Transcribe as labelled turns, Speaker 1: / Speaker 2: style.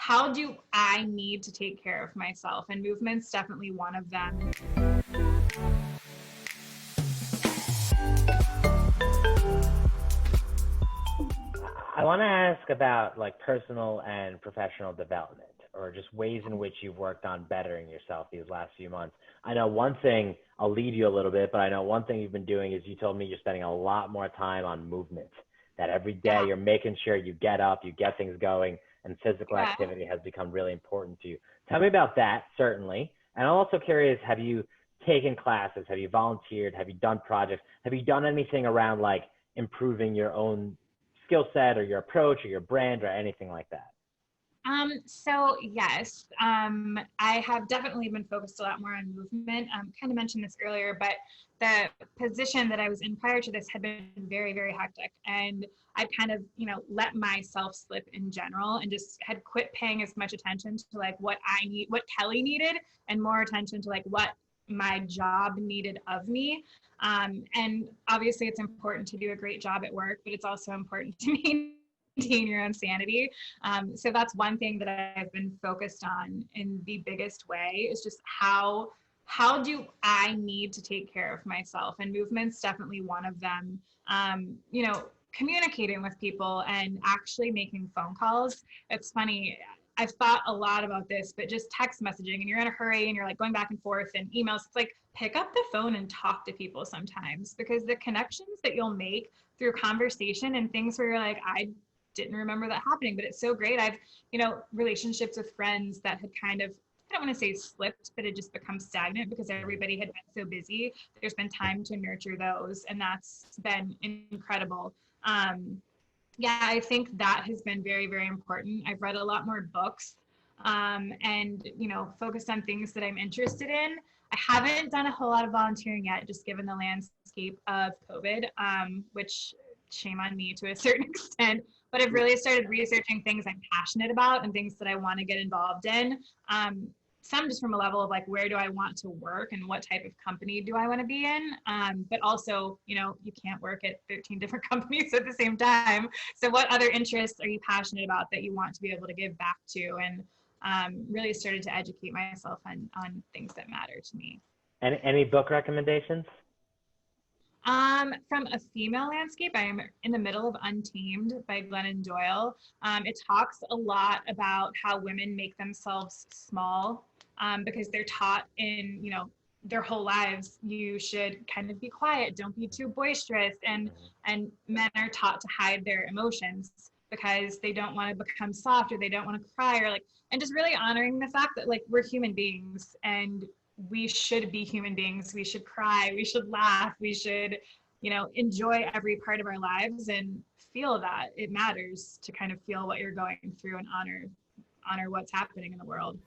Speaker 1: how do I need to take care of myself? And movement's definitely one of them.
Speaker 2: I want to ask about like personal and professional development or just ways in which you've worked on bettering yourself these last few months. I know one thing, I'll lead you a little bit, but I know one thing you've been doing is you told me you're spending a lot more time on movement, that every day
Speaker 1: Yeah.
Speaker 2: you're making sure you get up, you get things going, and physical
Speaker 1: Yeah.
Speaker 2: activity has become really important to you. Tell me about that, certainly. And I'm also curious, have you taken classes? Have you volunteered? Have you done projects? Have you done anything around like improving your own skill set or your approach or your brand or anything like that?
Speaker 1: So yes, I have definitely been focused a lot more on movement. Kind of mentioned this earlier, but the position that I was in prior to this had been very, very hectic. And I kind of, let myself slip in general and just had quit paying as much attention to like what I need, what Kelly needed, and more attention to like what my job needed of me. And obviously it's important to do a great job at work, but it's also important to maintain your own sanity. So that's one thing that I've been focused on in the biggest way is just how do I need to take care of myself? And movement's definitely one of them. Communicating with people and actually making phone calls. It's funny. I've thought a lot about this, but just text messaging and you're in a hurry and you're like going back and forth and emails. It's like pick up the phone and talk to people sometimes, because the connections that you'll make through conversation and things where you're like, I didn't remember that happening, but it's so great. I've, relationships with friends that had kind of, I don't want to say slipped, but it just become stagnant because everybody had been so busy. There's been time to nurture those, and that's been incredible. Yeah, I think that has been very, very important. I've read a lot more books, and, focused on things that I'm interested in. I haven't done a whole lot of volunteering yet, just given the landscape of COVID, which shame on me to a certain extent, but I've really started researching things I'm passionate about and things that I want to get involved in. Some just from a level of like, where do I want to work and what type of company do I want to be in? But also, you can't work at 13 different companies at the same time. So what other interests are you passionate about that you want to be able to give back to? And really started to educate myself on things that matter to me.
Speaker 2: Any book recommendations?
Speaker 1: From a female landscape, I am in the middle of Untamed by Glennon Doyle. It talks a lot about how women make themselves small, because they're taught in, their whole lives, you should kind of be quiet, don't be too boisterous, and men are taught to hide their emotions because they don't want to become soft or they don't want to cry, or like, and just really honoring the fact that like we're human beings and we should be human beings. We should cry, we should laugh, we should, enjoy every part of our lives and feel that it matters to kind of feel what you're going through and honor what's happening in the world.